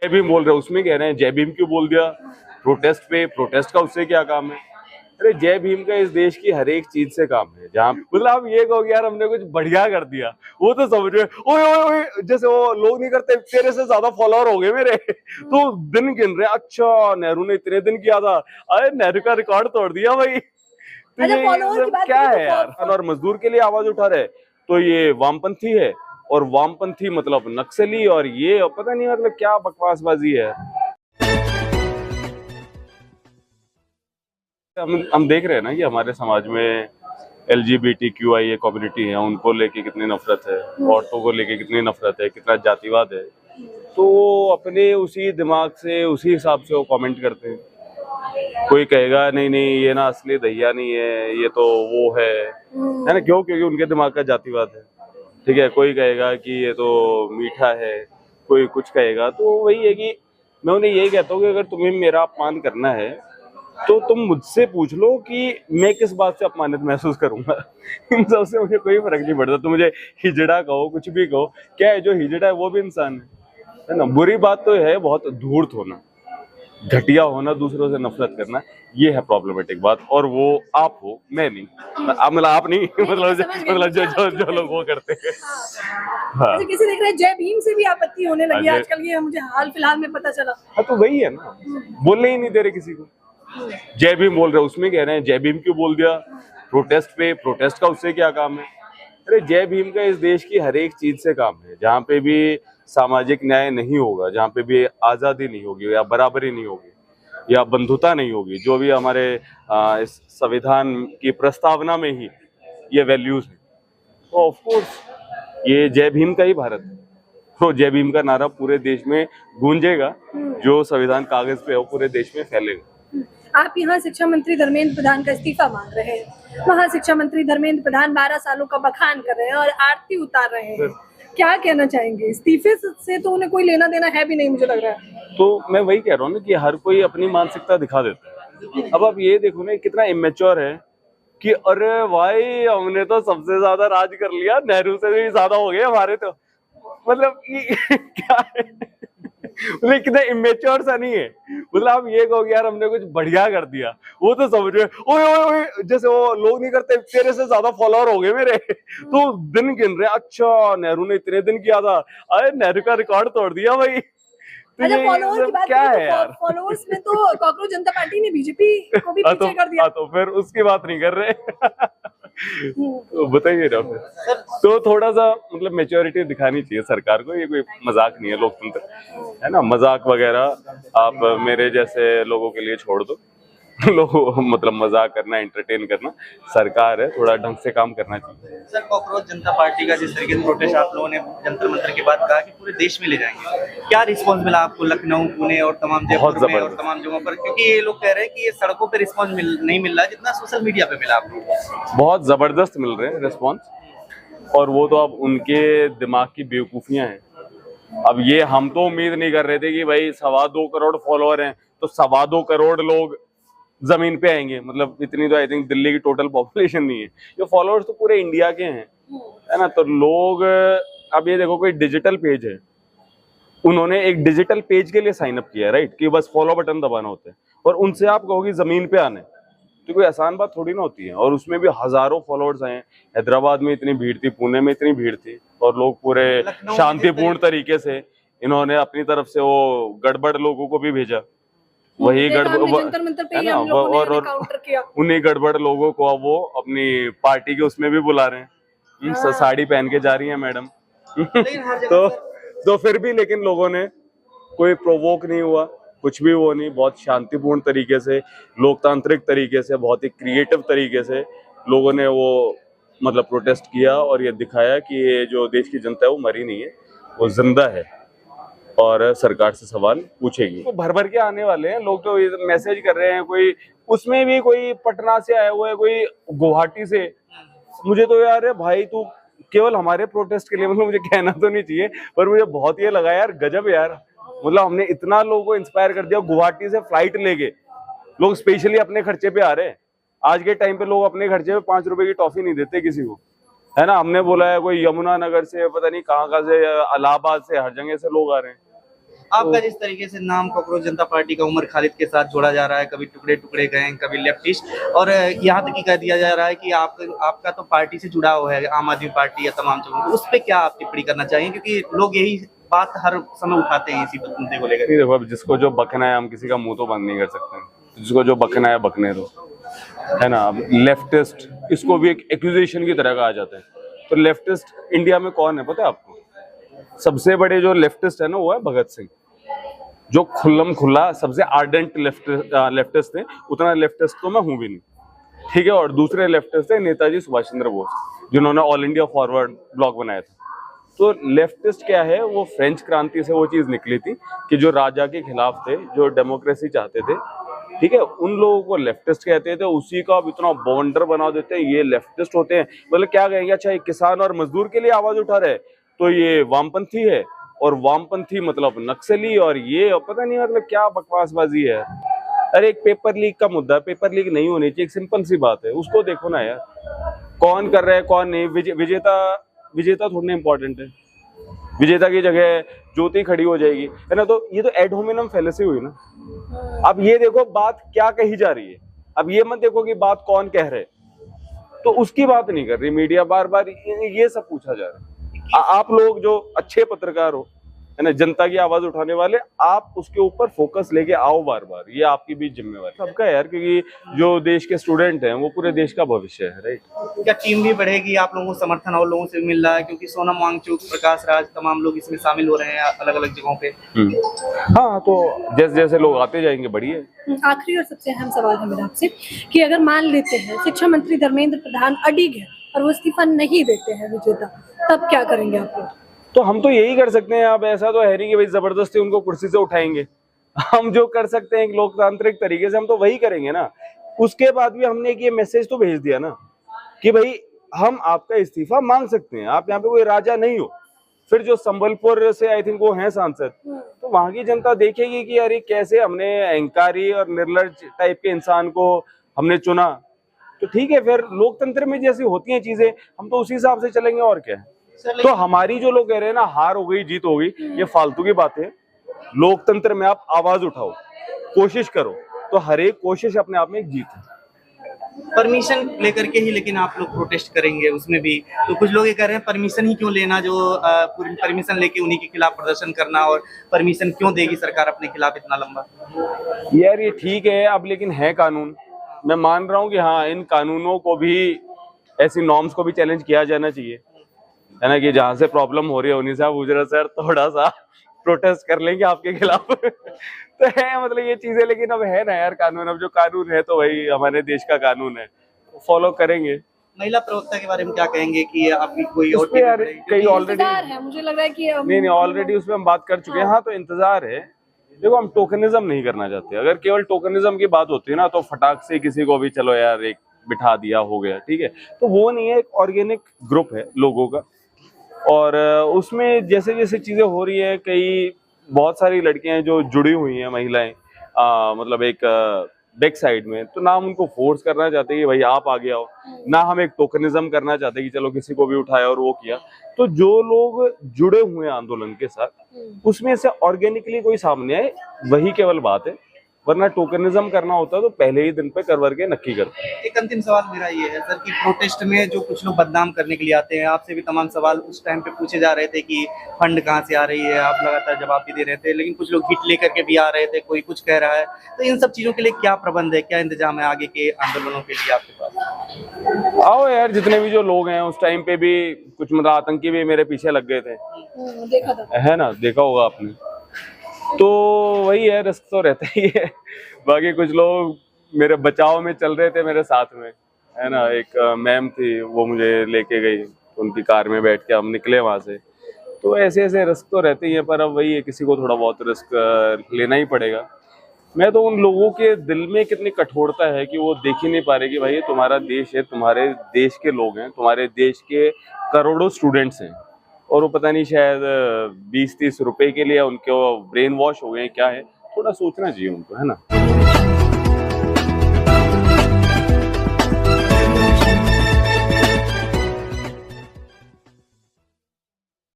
जय भीम बोल रहे हैं, उसमें कह रहे हैं जय भीम क्यों बोल दिया प्रोटेस्ट पे, प्रोटेस्ट का उससे क्या काम है। अरे जय भीम का इस देश की हर एक चीज से काम है। जहाँ मतलब आप ये कहो यार हमने कुछ बढ़िया कर दिया, वो तो समझ रहे ओए ओए ओए, जैसे वो लोग नहीं करते तेरे से ज्यादा फॉलोअर हो गए मेरे तो दिन गिन रहे। अच्छा नेहरू ने इतने दिन किया था, अरे नेहरू का रिकॉर्ड तोड़ दिया भाई। तो अच्छा, ये फॉलोअर की बात क्या करें है तो यार। और मजदूर के लिए आवाज उठा रहे तो ये वामपंथी है, और वामपंथी मतलब नक्सली, और ये पता नहीं मतलब क्या बकवासबाजी है। हम देख रहे हैं ना कि हमारे समाज में LGBTQIA कम्युनिटी है, उनको लेके कितनी नफरत है, औरतों को लेके कितनी नफरत है, कितना जातिवाद है। तो अपने उसी दिमाग से उसी हिसाब से वो कमेंट करते हैं। कोई कहेगा नहीं नहीं ये ना असली दहिया नहीं है, ये तो वो है ना। क्यों? क्योंकि उनके दिमाग का जातिवाद है। ठीक है, कोई कहेगा कि ये तो मीठा है, कोई कुछ कहेगा। तो वही है कि मैं उन्हें यही कहता हूँ कि अगर तुम्हें मेरा अपमान करना है तो तुम मुझसे पूछ लो कि मैं किस बात से अपमानित महसूस करूंगा। इन सब से मुझे कोई फर्क नहीं पड़ता। तुम मुझे हिजड़ा कहो, कुछ भी कहो, क्या है जो हिजड़ा है वो भी इंसान है ना। बुरी बात तो है बहुत धूर्त होना, घटिया होना, दूसरों से नफरत करना, ये है प्रॉब्लमेटिक बात। और वो आप हो, मैं नहीं। मतलब आप नहीं मतलब जो लोग वो करते हैं। हाँ अच्छा, किसी देख रहे हैं जय भीम से भी आपत्ति होने लगी है अजय, आजकल, ये मुझे हाल फिलहाल में पता चला। हाँ तो वही है ना, बोलने ही नहीं दे रहे किसी को। जय भीम बोल रहे हैं, उसमें कह रहे हैं जय भीम क्यों बोल दिया प्रोटेस्ट पे, प्रोटेस्ट का उससे क्या काम है। अरे जय भीम का इस देश की हर एक चीज से काम है। जहाँ पे भी सामाजिक न्याय नहीं होगा, जहाँ पे भी आजादी नहीं होगी या बराबरी नहीं होगी या बंधुता नहीं होगी, जो भी हमारे इस संविधान की प्रस्तावना में ही ये वैल्यूज है, तो ऑफ कोर्स ये जय भीम का ही भारत है। तो जय भीम का नारा पूरे देश में गूंजेगा, जो संविधान कागज पे हो पूरे देश में फैलेगा। आप यहाँ शिक्षा मंत्री धर्मेंद्र प्रधान का इस्तीफा मांग रहे हैं, वहाँ शिक्षा मंत्री धर्मेंद्र प्रधान 12 सालों का बखान कर रहे हैं और आरती उतार रहे हैं। क्या कहना चाहेंगे? इस्तीफे से तो उन्हें कोई लेना देना है भी नहीं, मुझे लग रहा है। तो मैं वही कह रहा हूँ ना कि हर कोई अपनी मानसिकता दिखा देता है। अब आप ये देखो ना कितना इमेच्योर है कि अरे भाई हमने तो सबसे ज्यादा राज कर लिया, नेहरू से भी ज्यादा हो गए हमारे तो। मतलब ये क्या है, मतलब कितना इमेच्योर सा नहीं है। मतलब आप ये कहो यार हमने कुछ बढ़िया कर दिया, वो तो समझ रहे ओए ओए ओए, जैसे वो लोग नहीं करते तेरे से ज्यादा फॉलोअर हो गए मेरे तो दिन गिन रहे। अच्छा नेहरू ने इतने दिन किया था, अरे नेहरू का रिकॉर्ड तोड़ दिया भाई। तो अच्छा, ये फॉलोअर की बात क्या करें है तो यार। फॉलोअर्स में तो कांग्रेस जनता पार्टी ने बीजेपी को भी पीछे कर दिया। तो फिर उसकी बात नहीं कर रहे। तो बताइए ना फिर। तो थोड़ा सा मतलब मेच्योरिटी दिखानी चाहिए सरकार को। ये कोई मजाक नहीं है लोकतंत्र, है ना। मजाक वगैरह आप मेरे जैसे लोगों के लिए छोड़ दो। लोग मतलब मजाक करना, एंटरटेन करना, सरकार है, थोड़ा ढंग से काम करना चाहिए। सर, कॉकरोच जनता पार्टी का जिस तरीके से प्रोटेस्ट आप लोगों ने जंतर मंतर के बाद कहा कि पूरे देश में ले जाएंगे, क्या रिस्पांस मिला आपको लखनऊ, पुणे और तमाम जयपुर में और तमाम जगहों पर? क्योंकि ये लोग कह रहे हैं कि ये सड़कों पे रिस्पांस नहीं मिल रहा जितना सोशल मीडिया पे मिला आपको। बहुत जबरदस्त मिल रहे हैं रिस्पॉन्स, और वो तो अब उनके दिमाग की बेवकूफियां हैं। अब ये हम तो उम्मीद नहीं कर रहे थे कि भाई 2.25 करोड़ फॉलोअर हैं तो 2.25 करोड़ लोग जमीन पे आएंगे। मतलब इतनी तो आई थिंक दिल्ली की टोटल पॉपुलेशन नहीं है। ये फॉलोअर्स तो पूरे इंडिया के हैं, है ना। तो लोग अब ये देखो कोई डिजिटल पेज है, उन्होंने एक डिजिटल पेज के लिए साइन अप किया है, राइट, कि बस फॉलो बटन दबाना होता है, और उनसे आप कहोगे जमीन पे आने, तो कोई आसान बात थोड़ी ना होती है। और उसमें भी हजारों फॉलोअर्स आए। हैदराबाद में इतनी भीड़ थी, पुणे में इतनी भीड़ थी, और लोग पूरे शांतिपूर्ण तरीके से, इन्होंने अपनी तरफ से वो गड़बड़ लोगों को भी भेजा, वही गड़बड़ है ना, और उन्हीं गड़बड़ लोगों को अब वो अपनी पार्टी के उसमें भी बुला रहे हैं। साड़ी पहन के जा रही है मैडम। तो फिर भी लेकिन लोगों ने कोई प्रोवोक नहीं हुआ, कुछ भी वो नहीं, बहुत शांतिपूर्ण तरीके से, लोकतांत्रिक तरीके से, बहुत ही क्रिएटिव तरीके से लोगों ने वो मतलब प्रोटेस्ट किया, और ये दिखाया कि ये जो देश की जनता है वो मरी नहीं है, वो जिंदा है और सरकार से सवाल पूछेगी। वो भर भर के आने वाले हैं लोग, तो मैसेज कर रहे हैं। कोई उसमें भी कोई पटना से आया हुआ है, कोई गुवाहाटी से। मुझे तो यार है भाई, तू केवल हमारे प्रोटेस्ट के लिए, मतलब मुझे कहना तो नहीं चाहिए, पर मुझे बहुत ये लगा यार, गजब यार। मतलब हमने इतना लोगों को इंस्पायर कर दिया, गुवाहाटी से फ्लाइट लेके लोग स्पेशली अपने खर्चे पे आ रहे हैं। आज के टाइम पे लोग अपने खर्चे पे 5 रुपए की टॉफी नहीं देते किसी को, है ना। हमने बोला है कोई यमुना नगर से, पता नहीं कहाँ से, इलाहाबाद से, हर जगह से लोग आ रहे हैं। आपका जिस तरीके से नाम कॉकरोच जनता पार्टी का उमर खालिद के साथ जोड़ा जा रहा है, कभी टुकड़े टुकड़े गए, कभी लेफ्टिस्ट, और यहाँ तक कि कह दिया जा रहा है कि आपका तो पार्टी से जुड़ा हुआ है, आम आदमी पार्टी या तमाम जगहों, तो उस पर क्या आप टिप्पणी करना चाहिए, क्योंकि लोग यही बात हर समय उठाते हैं इसी मुद्दे को लेकर। देखो, अब जिसको जो बकना है, हम किसी का मुंह तो बंद नहीं कर सकते, जिसको जो बकना है बकने दो, है ना। अब लेफ्टिस्ट, इसको भी एक एक्यूजेशन की तरह कहा जाता है। तो लेफ्टिस्ट इंडिया में कौन है पता है आपको? सबसे बड़े जो लेफ्टिस्ट है ना, वो है भगत सिंह, जो खुल्लम खुल्ला सबसे आर्डेंट लेफ्टिस्ट थे। उतना लेफ्टिस्ट तो मैं हूं भी नहीं, ठीक है। और दूसरे लेफ्टिस्ट थे नेताजी सुभाष चंद्र बोस, जिन्होंने ऑल इंडिया फॉरवर्ड ब्लॉक बनाया था। तो लेफ्टिस्ट क्या है, वो फ्रेंच क्रांति से वो चीज निकली थी कि जो राजा के खिलाफ थे, जो डेमोक्रेसी चाहते थे, ठीक है, उन लोगों को लेफ्टिस्ट कहते थे। उसी का अब इतना बॉन्डर बना देते हैं, ये लेफ्टिस्ट होते हैं। मतलब क्या कहेंगे, अच्छा, एक किसान और मजदूर के लिए आवाज उठा रहे तो ये वामपंथी है, और वामपंथी मतलब नक्सली, और ये पता नहीं मतलब क्या बकवासबाजी है। अरे एक पेपर लीक का मुद्दा है, पेपर लीक नहीं होनी चाहिए, एक सिंपल सी बात है, उसको देखो ना यार, कौन कर रहा है कौन नहीं। विजेता थोड़ा इंपॉर्टेंट है, विजेता की जगह ज्योति खड़ी हो जाएगी, है ना। तो ये तो एड होमिनम फैलेसी हुई ना। अब ये देखो बात क्या कही जा रही है, अब ये मत देखो कि बात कौन कह रहे, तो उसकी बात नहीं कर रही मीडिया, बार बार ये सब पूछा जा रहा है। आप लोग जो अच्छे पत्रकार हो, है ना, जनता की आवाज उठाने वाले, आप उसके ऊपर फोकस लेके आओ बार बार, ये आपकी भी जिम्मेवारी सबका है यार, क्योंकि जो देश के स्टूडेंट हैं वो पूरे देश का भविष्य है, राइट। क्या टीम भी बढ़ेगी, आप लोगों को समर्थन और लोगों से मिल रहा है, क्योंकि सोनम वांगचुक, प्रकाश राज, तमाम लोग इसमें शामिल हो रहे हैं अलग अलग जगहों पे। हाँ, तो जैसे जैसे लोग आते जाएंगे, बढ़िया। आखिरी और सबसे अहम सवाल है मेरा आपसे कि अगर मान लेते हैं शिक्षा मंत्री धर्मेंद्र प्रधान अडिग है और वो इस्तीफा नहीं देते हैं विजेता, तब क्या करेंगे आप लोग? तो हम तो यही कर सकते हैं। अब ऐसा तो है नहीं कि भाई जबरदस्ती उनको कुर्सी से उठाएंगे। हम जो कर सकते हैं लोकतांत्रिक तरीके से, हम तो वही करेंगे ना। उसके बाद भी हमने एक ये मैसेज तो भेज दिया ना कि भाई हम आपका इस्तीफा मांग सकते हैं, आप यहाँ पे कोई राजा नहीं हो। फिर जो संबलपुर से आई थिंक वो हैं सांसद, तो वहां की जनता देखेगी कि अरे कैसे हमने अहंकारी और निर्लज टाइप के इंसान को हमने चुना। तो ठीक है, फिर लोकतंत्र में जैसी होती हैं चीजें, हम तो उसी हिसाब से चलेंगे, और क्या है। तो हमारी जो लोग कह रहे हैं ना, हार हो गई जीत हो गई, ये फालतू की बात है। लोकतंत्र में आप आवाज उठाओ, कोशिश करो, तो हर एक कोशिश अपने आप में एक जीत है। परमिशन लेकर के ही लेकिन आप लोग प्रोटेस्ट करेंगे उसमें भी, तो कुछ लोग ये कह रहे हैं परमिशन ही क्यों लेना, जो पूरी परमिशन लेके उन्हीं के खिलाफ प्रदर्शन करना, और परमिशन क्यों देगी सरकार अपने खिलाफ इतना लंबा। यार ये ठीक है अब, लेकिन है कानून। मैं मान रहा हूँ कि हाँ, इन कानूनों को भी, ऐसी नॉर्म्स को भी चैलेंज किया जाना चाहिए, है ना, कि जहां से प्रॉब्लम हो रही है उन्हीं से आप गुजरा सर थोड़ा सा प्रोटेस्ट कर लेंगे आपके खिलाफ। तो है मतलब ये चीजें, लेकिन अब है ना यार कानून, अब जो कानून है तो वही हमारे देश का कानून है, फॉलो करेंगे। महिला प्रवक्ता के बारे में क्या कहेंगे कि आपकी कोई और यार कई ऑलरेडी है, मुझे लग रहा है कि नहीं ऑलरेडी उसमें हम बात कर चुके हैं। हाँ, तो इंतजार है। देखो, हम टोकनिज्म नहीं करना चाहते। अगर केवल टोकनिज्म की बात होती है ना, तो फटाक से किसी को भी चलो यार एक बिठा दिया, हो गया, ठीक है। तो वो नहीं है, एक ऑर्गेनिक ग्रुप है लोगों का, और उसमें जैसे जैसे चीजें हो रही है, कई बहुत सारी लड़कियां हैं जो जुड़ी हुई हैं, महिलाएं, मतलब एक बैक साइड में, तो ना हम उनको फोर्स करना चाहते कि भाई आप आगे आओ, ना हम एक टोकनिज्म करना चाहते कि चलो किसी को भी उठाया और वो किया। तो जो लोग जुड़े हुए हैं आंदोलन के साथ, उसमें से ऑर्गेनिकली कोई सामने आए, वही केवल बात है। वरना टोकनिज्म करना होता है तो पहले ही दिन पे करवर के नक्की करते हैं। एक अंतिम सवाल मेरा ये है सर कि प्रोटेस्ट में जो कुछ लोग बदनाम करने के लिए आते हैं, आपसे भी तमाम सवाल उस टाइम पे पूछे जा रहे थे कि फंड कहाँ से आ रही है, आप लगातार जवाब भी दे रहे थे, लेकिन कुछ लोग हिट लेकर के भी आ रहे थे, कोई कुछ कह रहा है। तो इन सब चीजों के लिए क्या प्रबंध है, क्या इंतजाम है आगे के आंदोलनों के लिए आपके पास? आओ यार, जितने भी जो लोग हैं, उस टाइम पे भी कुछ मतलब आतंकी भी मेरे पीछे लग गए थे, देखा था, है ना, देखा होगा आपने। तो वही है, रिस्क तो रहता ही है। बाकी कुछ लोग मेरे बचाव में चल रहे थे मेरे साथ में, है ना। एक मैम थी, वो मुझे लेके गई, उनकी कार में बैठ के हम निकले वहां से। तो ऐसे ऐसे रिस्क तो रहते ही है, पर अब वही है, किसी को थोड़ा बहुत रिस्क लेना ही पड़ेगा। मैं तो उन लोगों के दिल में कितनी कठोरता है कि वो देख ही नहीं पा रहे कि भाई ये तुम्हारा देश है, तुम्हारे देश के लोग हैं, तुम्हारे देश के करोड़ों स्टूडेंट्स हैं, और वो पता नहीं शायद 20-30 रुपए के लिए उनको ब्रेन वॉश हो गए, क्या है। थोड़ा सोचना चाहिए उनको, है ना।